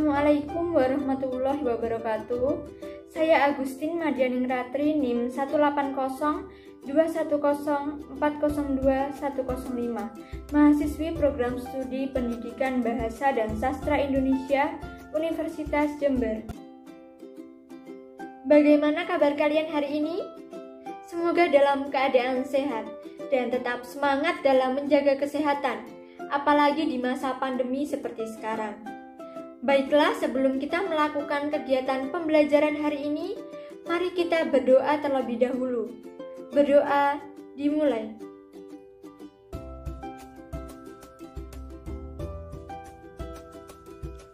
Assalamualaikum warahmatullahi wabarakatuh. Saya Agustin Madianing Ratri, NIM 180210402105105, mahasiswi program studi Pendidikan Bahasa dan Sastra Indonesia, Universitas Jember. Bagaimana kabar kalian hari ini? Semoga dalam keadaan sehat dan tetap semangat dalam menjaga kesehatan, apalagi di masa pandemi seperti sekarang. Baiklah, sebelum kita melakukan kegiatan pembelajaran hari ini, mari kita berdoa terlebih dahulu. Berdoa dimulai.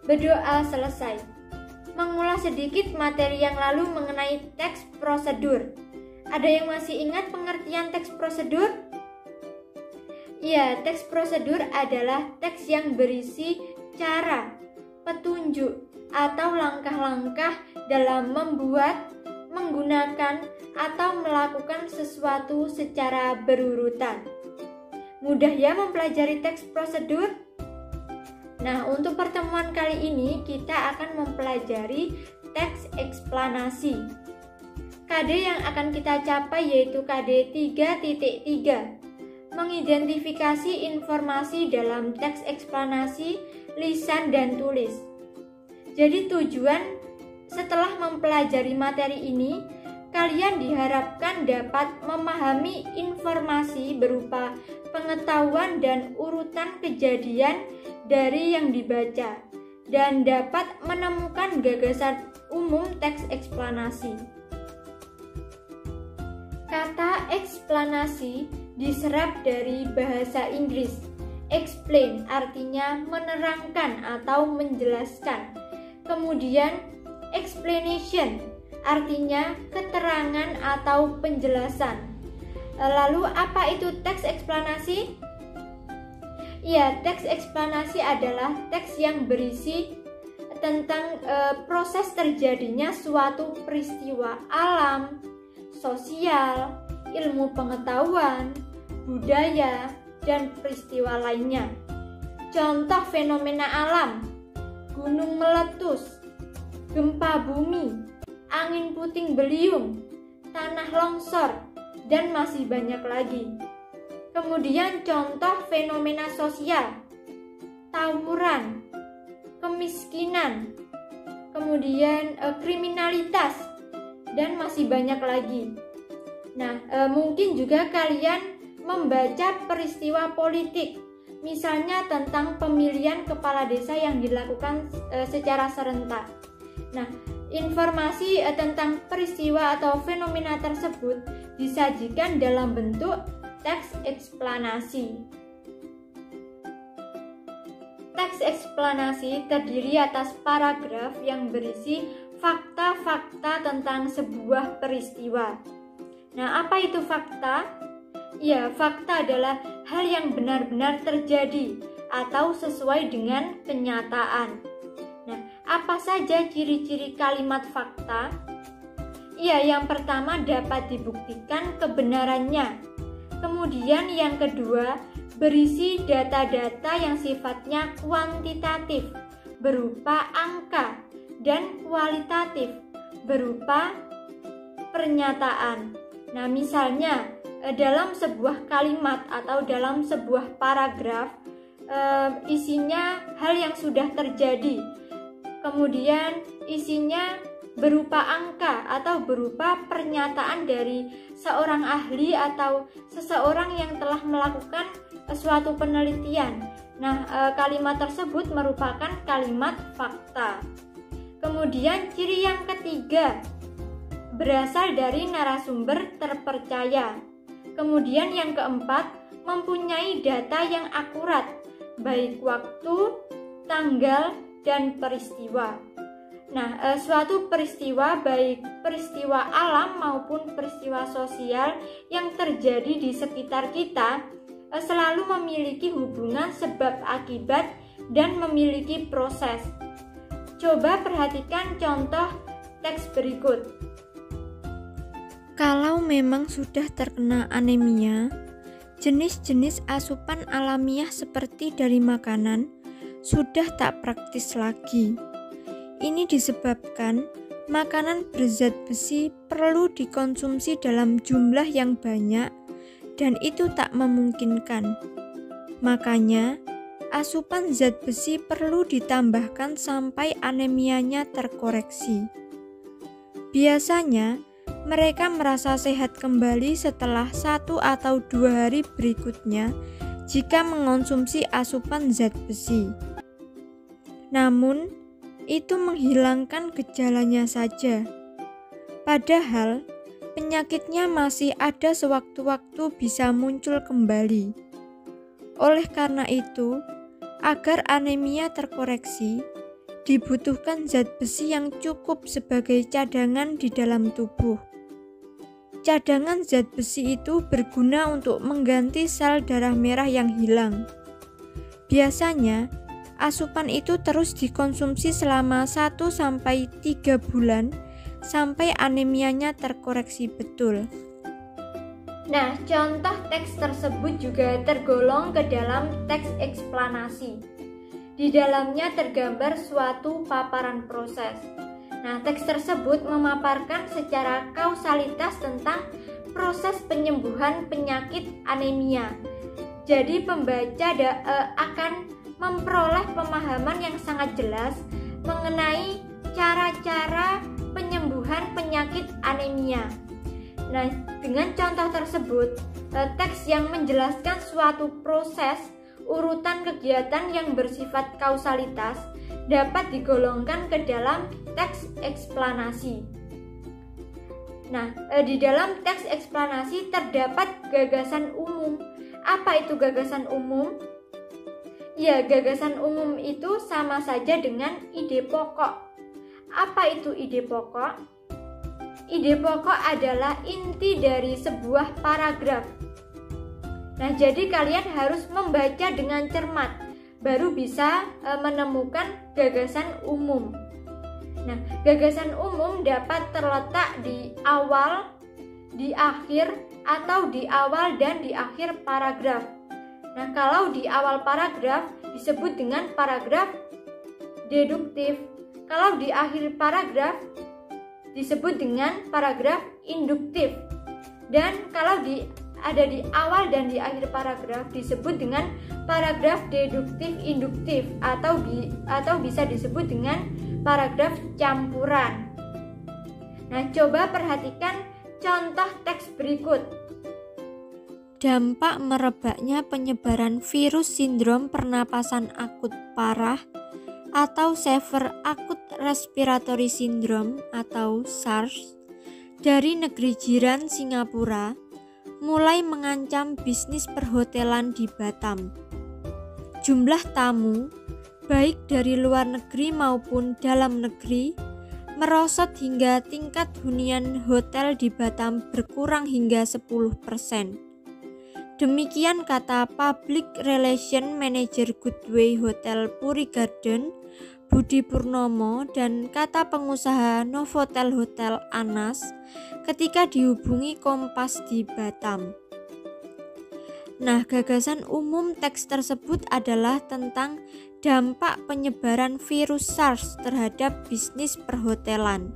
Berdoa selesai. Mengulas sedikit materi yang lalu mengenai teks prosedur. Ada yang masih ingat pengertian teks prosedur? Ya, teks prosedur adalah teks yang berisi cara, petunjuk, atau langkah-langkah dalam membuat, menggunakan, atau melakukan sesuatu secara berurutan. Mudah ya mempelajari teks prosedur? Nah, untuk pertemuan kali ini kita akan mempelajari teks eksplanasi. KD yang akan kita capai yaitu KD 3.3, mengidentifikasi informasi dalam teks eksplanasi, lisan dan tulis. Jadi tujuan setelah mempelajari materi ini, kalian diharapkan dapat memahami informasi berupa pengetahuan dan urutan kejadian dari yang dibaca dan dapat menemukan gagasan umum teks eksplanasi. Kata eksplanasi diserap dari bahasa Inggris. Explain artinya menerangkan atau menjelaskan. Kemudian explanation artinya keterangan atau penjelasan. Lalu apa itu teks eksplanasi? Ya, teks eksplanasi adalah teks yang berisi tentang proses terjadinya suatu peristiwa alam, sosial, ilmu pengetahuan, budaya, dan peristiwa lainnya. Contoh fenomena alam: gunung meletus, gempa bumi, angin puting beliung, tanah longsor, dan masih banyak lagi. Kemudian contoh fenomena sosial: tawuran, kemiskinan, kemudian kriminalitas, dan masih banyak lagi. Nah, mungkin juga kalian membaca peristiwa politik, misalnya tentang pemilihan kepala desa yang dilakukan secara serentak. Nah, informasi tentang peristiwa atau fenomena tersebut disajikan dalam bentuk teks eksplanasi. Teks eksplanasi terdiri atas paragraf yang berisi fakta-fakta tentang sebuah peristiwa. Nah, apa itu fakta? Ya, fakta adalah hal yang benar-benar terjadi atau sesuai dengan kenyataan. Nah, apa saja ciri-ciri kalimat fakta? Ya, yang pertama dapat dibuktikan kebenarannya. Kemudian yang kedua, berisi data-data yang sifatnya kuantitatif berupa angka dan kualitatif berupa pernyataan. Nah, misalnya dalam sebuah kalimat atau dalam sebuah paragraf isinya hal yang sudah terjadi. Kemudian isinya berupa angka atau berupa pernyataan dari seorang ahli atau seseorang yang telah melakukan suatu penelitian. Nah, kalimat tersebut merupakan kalimat fakta. Kemudian ciri yang ketiga, berasal dari narasumber terpercaya. Kemudian yang keempat, mempunyai data yang akurat, baik waktu, tanggal, dan peristiwa. Nah, suatu peristiwa, baik peristiwa alam maupun peristiwa sosial yang terjadi di sekitar kita, selalu memiliki hubungan sebab akibat dan memiliki proses. Coba perhatikan contoh teks berikut. Kalau memang sudah terkena anemia, jenis-jenis asupan alamiah seperti dari makanan sudah tak praktis lagi. Ini disebabkan makanan berzat besi perlu dikonsumsi dalam jumlah yang banyak dan itu tak memungkinkan. Makanya, asupan zat besi perlu ditambahkan sampai anemianya terkoreksi. Biasanya, mereka merasa sehat kembali setelah 1 atau 2 hari berikutnya jika mengonsumsi asupan zat besi. Namun, itu menghilangkan gejalanya saja. Padahal, penyakitnya masih ada sewaktu-waktu bisa muncul kembali. Oleh karena itu, agar anemia terkoreksi, dibutuhkan zat besi yang cukup sebagai cadangan di dalam tubuh. Cadangan zat besi itu berguna untuk mengganti sel darah merah yang hilang. Biasanya, asupan itu terus dikonsumsi selama 1-3 bulan sampai anemianya terkoreksi betul. Nah, contoh teks tersebut juga tergolong ke dalam teks eksplanasi. Di dalamnya tergambar suatu paparan proses. Nah, teks tersebut memaparkan secara kausalitas tentang proses penyembuhan penyakit anemia. Jadi pembaca akan memperoleh pemahaman yang sangat jelas mengenai cara-cara penyembuhan penyakit anemia. Nah, dengan contoh tersebut, teks yang menjelaskan suatu proses urutan kegiatan yang bersifat kausalitas dapat digolongkan ke dalam teks eksplanasi. Nah, di dalam teks eksplanasi terdapat gagasan umum. Apa itu gagasan umum? Ya, gagasan umum itu sama saja dengan ide pokok. Apa itu ide pokok? Ide pokok adalah inti dari sebuah paragraf. Nah, jadi kalian harus membaca dengan cermat, baru bisa menemukan gagasan umum. Nah, gagasan umum dapat terletak di awal, di akhir, atau di awal dan di akhir paragraf. Nah, kalau di awal paragraf disebut dengan paragraf deduktif. Kalau di akhir paragraf disebut dengan paragraf induktif. Dan kalau ada di awal dan di akhir paragraf disebut dengan paragraf deduktif induktif atau bisa disebut dengan paragraf campuran. Nah, coba perhatikan contoh teks berikut. Dampak merebaknya penyebaran virus sindrom pernapasan akut parah atau Severe Acute Respiratory Syndrome atau SARS dari negeri jiran Singapura mulai mengancam bisnis perhotelan di Batam. Jumlah tamu, baik dari luar negeri maupun dalam negeri, merosot hingga tingkat hunian hotel di Batam berkurang hingga 10%. Demikian kata Public Relation Manager Goodway Hotel Puri Garden, Budi Purnomo, dan kata pengusaha Novotel Hotel Anas ketika dihubungi Kompas di Batam. Nah, gagasan umum teks tersebut adalah tentang dampak penyebaran virus SARS terhadap bisnis perhotelan.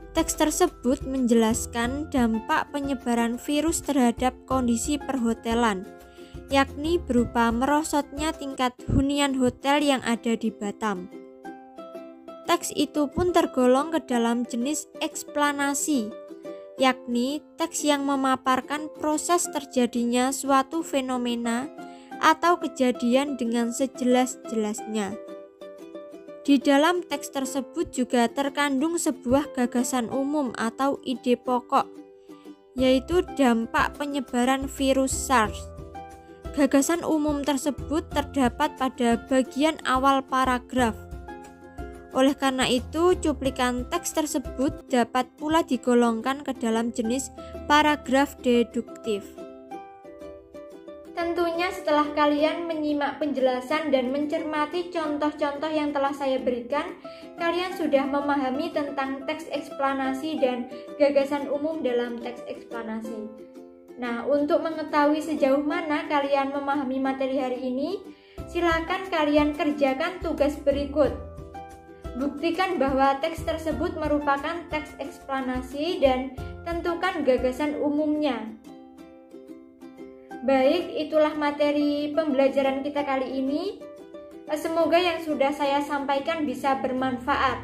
Teks tersebut menjelaskan dampak penyebaran virus terhadap kondisi perhotelan, yakni berupa merosotnya tingkat hunian hotel yang ada di Batam. Teks itu pun tergolong ke dalam jenis eksplanasi, yakni teks yang memaparkan proses terjadinya suatu fenomena atau kejadian dengan sejelas-jelasnya. Di dalam teks tersebut juga terkandung sebuah gagasan umum atau ide pokok, yaitu dampak penyebaran virus SARS. Gagasan umum tersebut terdapat pada bagian awal paragraf. Oleh karena itu, cuplikan teks tersebut dapat pula digolongkan ke dalam jenis paragraf deduktif. Tentunya setelah kalian menyimak penjelasan dan mencermati contoh-contoh yang telah saya berikan, kalian sudah memahami tentang teks eksplanasi dan gagasan umum dalam teks eksplanasi. Nah, untuk mengetahui sejauh mana kalian memahami materi hari ini, silakan kalian kerjakan tugas berikut. Buktikan bahwa teks tersebut merupakan teks eksplanasi dan tentukan gagasan umumnya. Baik, itulah materi pembelajaran kita kali ini. Semoga yang sudah saya sampaikan bisa bermanfaat.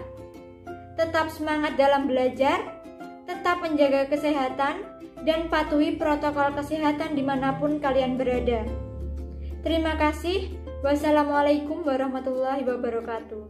Tetap semangat dalam belajar, tetap menjaga kesehatan, dan patuhi protokol kesehatan dimanapun kalian berada. Terima kasih. Wassalamualaikum warahmatullahi wabarakatuh.